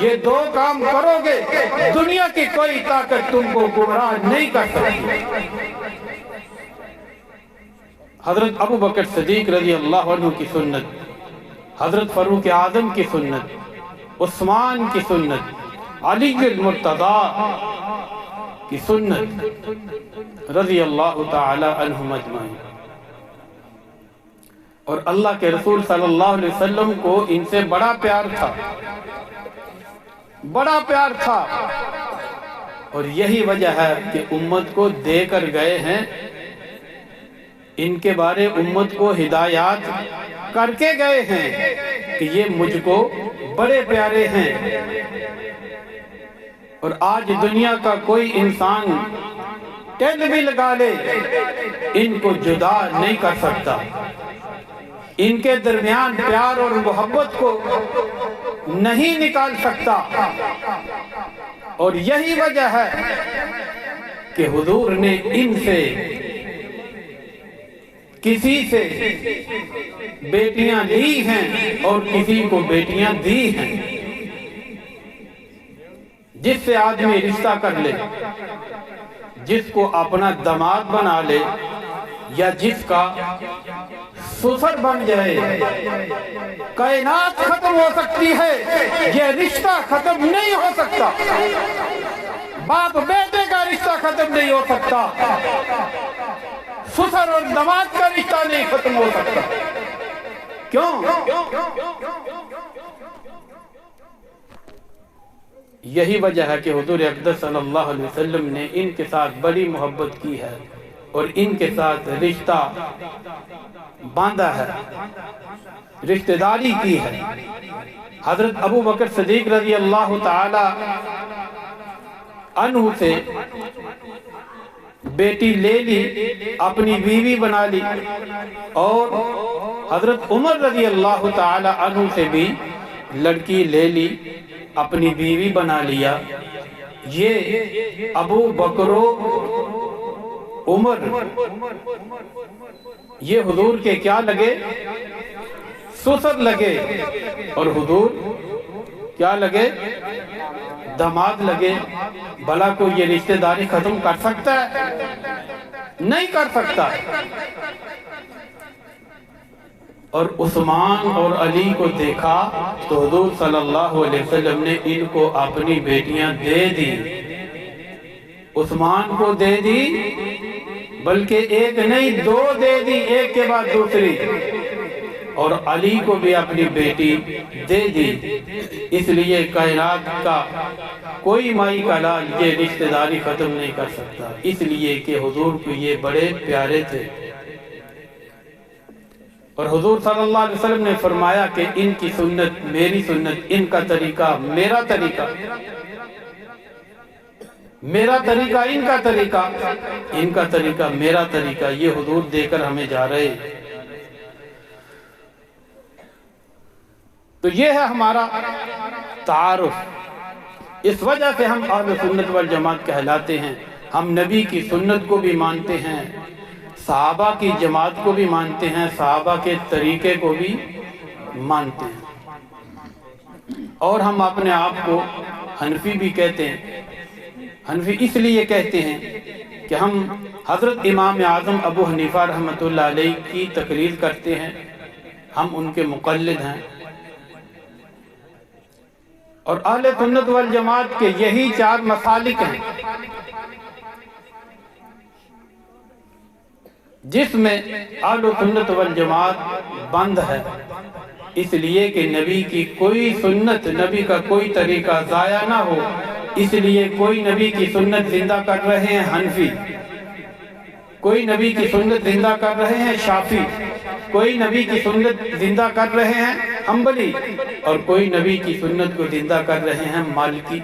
یہ دو کام کرو گے دنیا کی کوئی طاقت تم کو گمراہ نہیں کر سکتی۔ حضرت ابو بکر صدیق رضی اللہ عنہ کی سنت، حضرت فاروق اعظم کی سنت، عثمان کی سنت، علی المرتضیٰ کی سنت رضی اللہ تعالی عنہم اجمعین۔ اور اللہ کے رسول صلی اللہ علیہ وسلم کو ان سے بڑا پیار تھا، بڑا پیار تھا، اور یہی وجہ ہے کہ امت کو دے کر گئے ہیں، ان کے بارے امت کو ہدایات کر کے گئے ہیں کہ یہ مجھ کو بڑے پیارے ہیں۔ اور آج دنیا کا کوئی انسان ٹیل بھی لگا لے ان کو جدا نہیں کر سکتا، ان کے درمیان پیار اور محبت کو نہیں نکال سکتا۔ اور یہی وجہ ہے کہ حضور نے ان سے کسی سے بیٹیاں لی ہیں اور کسی کو بیٹیاں دی ہیں۔ جس سے آدمی رشتہ کر لے، جس کو اپنا داماد بنا لے یا جس کا سسر بن جائے، کائنات ختم ہو سکتی ہے، یہ رشتہ ختم نہیں ہو سکتا۔ باپ بیٹے کا رشتہ ختم نہیں ہو سکتا، سسر اور داماد کا رشتہ نہیں ختم ہو سکتا۔ کیوں؟ یہی وجہ ہے کہ حضور اقدس صلی اللہ علیہ وسلم نے ان کے ساتھ بڑی محبت کی ہے اور ان کے ساتھ رشتہ باندھا ہے، رشتہ داری کی ہے۔ حضرت ابو بکر صدیق رضی اللہ تعالی عنہ سے بیٹی لے لی، اپنی بیوی بنا لی، اور حضرت عمر رضی اللہ تعالی عنہ سے بھی لڑکی لے لی، اپنی بیوی بنا لیا۔ یہ ابو بکر و عمر یہ حضور کے کیا لگے؟ سسر لگے، اور حضور کیا لگے؟ داماد لگے۔ بھلا کو یہ رشتہ داری ختم کر سکتا ہے؟ نہیں کر سکتا۔ اور عثمان اور علی کو دیکھا تو حضور صلی اللہ علیہ وسلم نے ان کو اپنی بیٹیاں دے دی۔ عثمان کو دے دی، بلکہ ایک نہیں دو دے دی، ایک کے بعد دوسری، اور علی کو بھی اپنی بیٹی دے دی۔ اس لیے کائنات کا کوئی مائی کا لال یہ رشتہ داری ختم نہیں کر سکتا، اس لیے کہ حضور کو یہ بڑے پیارے تھے۔ اور حضور صلی اللہ علیہ وسلم نے فرمایا کہ ان کی سنت میری سنت، ان کا طریقہ میرا طریقہ، میرا طریقہ ان کا طریقہ، ان کا طریقہ میرا طریقہ، یہ حضور دے کر ہمیں جا رہے۔ تو یہ ہے ہمارا تعارف۔ اس وجہ سے ہم اہل سنت والجماعت کہلاتے ہیں۔ ہم نبی کی سنت کو بھی مانتے ہیں، صحابہ کی جماعت کو بھی مانتے ہیں، صحابہ کے طریقے کو بھی مانتے ہیں، اور ہم اپنے آپ کو حنفی بھی کہتے ہیں۔ حنفی اس لیے کہتے ہیں کہ ہم حضرت امام اعظم ابو حنیفہ رحمۃ اللہ علیہ کی تقلید کرتے ہیں، ہم ان کے مقلد ہیں۔ اور اہل سنت والجماعت کے یہی چار مسالک ہیں جس میں اہل سنت والجماعت بند ہے، اس لیے کہ نبی کی کوئی سنت، نبی کا کوئی طریقہ ضائع نہ ہو، اس لیے کوئی نبی کی سنت زندہ کر رہے ہیں حنفی، کوئی نبی کی سنت زندہ کر رہے ہیں شافعی، کوئی نبی کی سنت زندہ کر رہے ہیں حنبلی، اور کوئی نبی کی سنت کو زندہ کر رہے ہیں مالکی۔